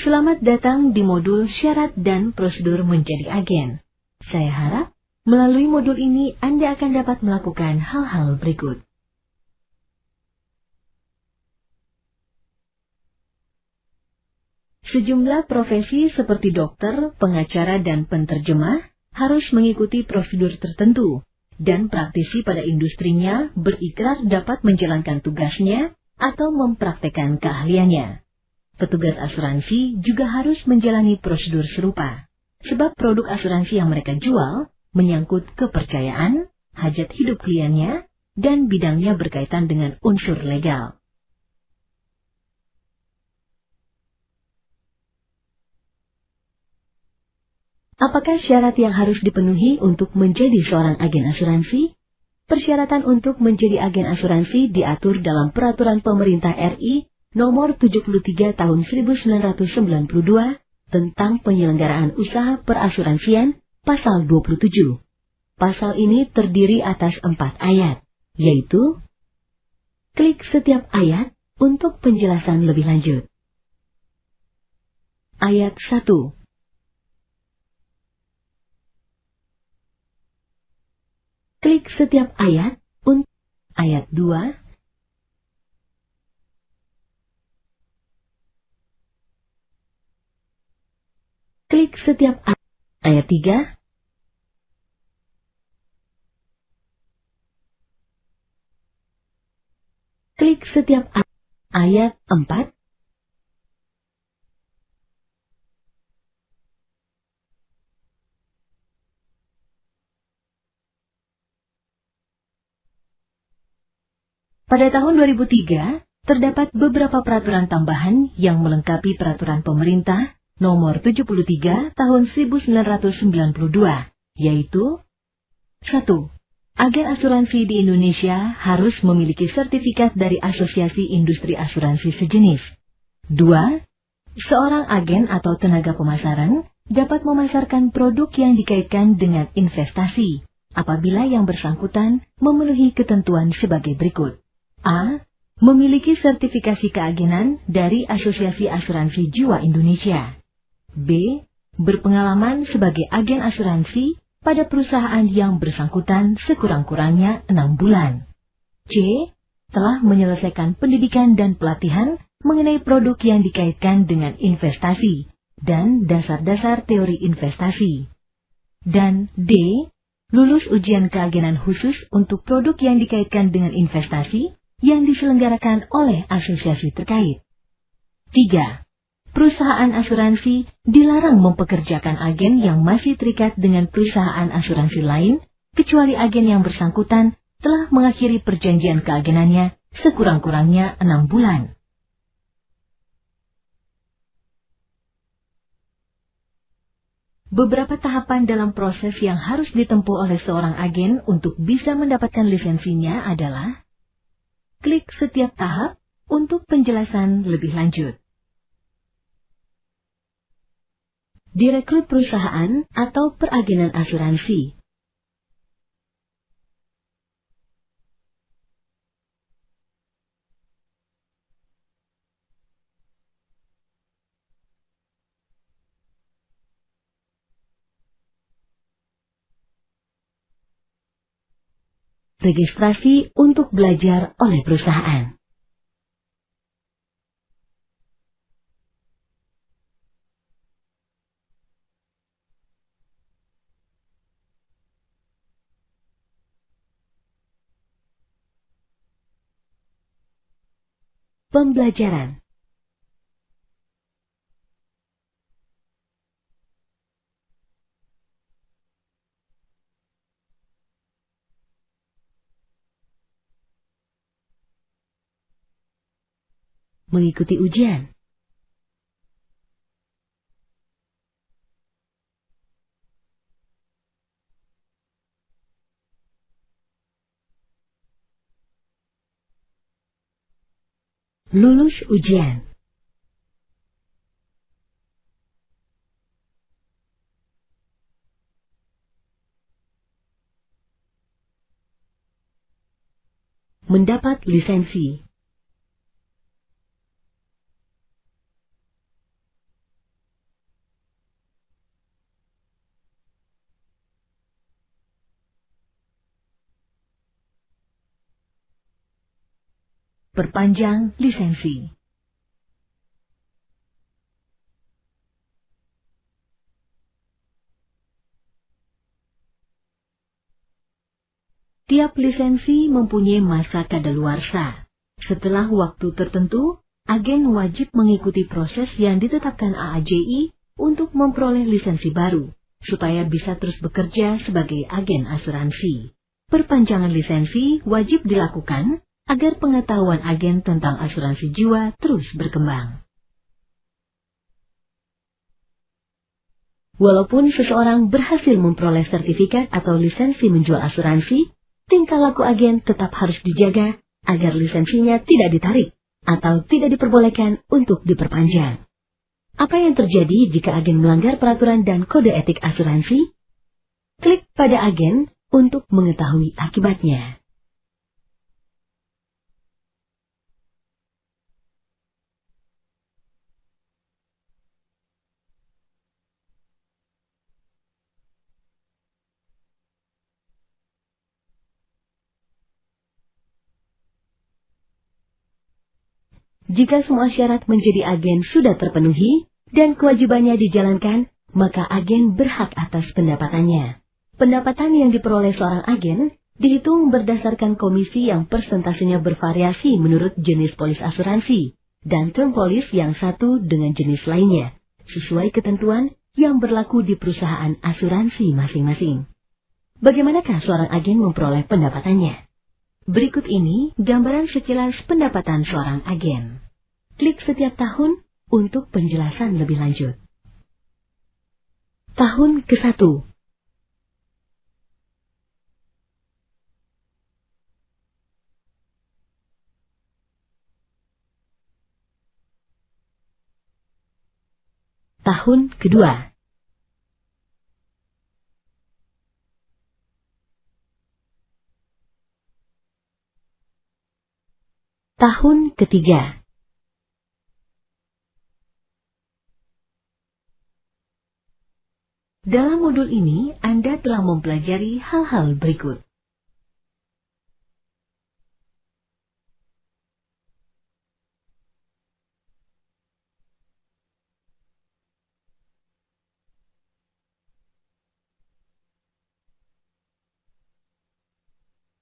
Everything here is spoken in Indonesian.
Selamat datang di modul syarat dan prosedur menjadi agen. Saya harap melalui modul ini Anda akan dapat melakukan hal-hal berikut. Sejumlah profesi seperti dokter, pengacara, dan penterjemah harus mengikuti prosedur tertentu, dan praktisi pada industrinya berikrar dapat menjalankan tugasnya atau mempraktekkan keahliannya. Petugas asuransi juga harus menjalani prosedur serupa, sebab produk asuransi yang mereka jual menyangkut kepercayaan, hajat hidup kliennya, dan bidangnya berkaitan dengan unsur legal. Apakah syarat yang harus dipenuhi untuk menjadi seorang agen asuransi? Persyaratan untuk menjadi agen asuransi diatur dalam Peraturan Pemerintah RI Nomor 73 Tahun 1992 tentang penyelenggaraan usaha perasuransian Pasal 27. Pasal ini terdiri atas 4 ayat, yaitu: klik setiap ayat untuk penjelasan lebih lanjut. Ayat 1. Klik setiap ayat untuk ayat 2. Klik setiap ayat 3. Klik setiap ayat 4. Pada tahun 2003, terdapat beberapa peraturan tambahan yang melengkapi Peraturan Pemerintah Nomor 73 Tahun 1992, yaitu: 1. Agen asuransi di Indonesia harus memiliki sertifikat dari Asosiasi Industri Asuransi sejenis. 2. Seorang agen atau tenaga pemasaran dapat memasarkan produk yang dikaitkan dengan investasi apabila yang bersangkutan memenuhi ketentuan sebagai berikut. A. Memiliki sertifikasi keagenan dari Asosiasi Asuransi Jiwa Indonesia. B. Berpengalaman sebagai agen asuransi pada perusahaan yang bersangkutan sekurang-kurangnya 6 bulan. C. Telah menyelesaikan pendidikan dan pelatihan mengenai produk yang dikaitkan dengan investasi dan dasar-dasar teori investasi. Dan D. Lulus ujian keagenan khusus untuk produk yang dikaitkan dengan investasi yang diselenggarakan oleh asosiasi terkait. 3. Perusahaan asuransi dilarang mempekerjakan agen yang masih terikat dengan perusahaan asuransi lain, kecuali agen yang bersangkutan telah mengakhiri perjanjian keagenannya sekurang-kurangnya 6 bulan. Beberapa tahapan dalam proses yang harus ditempuh oleh seorang agen untuk bisa mendapatkan lisensinya adalah: klik setiap tahap untuk penjelasan lebih lanjut. Direkrut perusahaan atau peragenan asuransi. Registrasi untuk belajar oleh perusahaan. Pembelajaran. Mengikuti ujian. Lulus ujian. Mendapat lisensi. Perpanjang lisensi. Tiap lisensi mempunyai masa kadaluarsa. Setelah waktu tertentu, agen wajib mengikuti proses yang ditetapkan AAJI untuk memperoleh lisensi baru, supaya bisa terus bekerja sebagai agen asuransi. Perpanjangan lisensi wajib dilakukan agar pengetahuan agen tentang asuransi jiwa terus berkembang. Walaupun seseorang berhasil memperoleh sertifikat atau lisensi menjual asuransi, tingkah laku agen tetap harus dijaga agar lisensinya tidak ditarik atau tidak diperbolehkan untuk diperpanjang. Apa yang terjadi jika agen melanggar peraturan dan kode etik asuransi? Klik pada agen untuk mengetahui akibatnya. Jika semua syarat menjadi agen sudah terpenuhi dan kewajibannya dijalankan, maka agen berhak atas pendapatannya. Pendapatan yang diperoleh seorang agen dihitung berdasarkan komisi yang persentasenya bervariasi menurut jenis polis asuransi dan term polis yang satu dengan jenis lainnya, sesuai ketentuan yang berlaku di perusahaan asuransi masing-masing. Bagaimanakah seorang agen memperoleh pendapatannya? Berikut ini gambaran sekilas pendapatan seorang agen. Klik setiap tahun untuk penjelasan lebih lanjut. Tahun ke-1. Tahun ke-2. Tahun ke-3. Dalam modul ini, Anda telah mempelajari hal-hal berikut.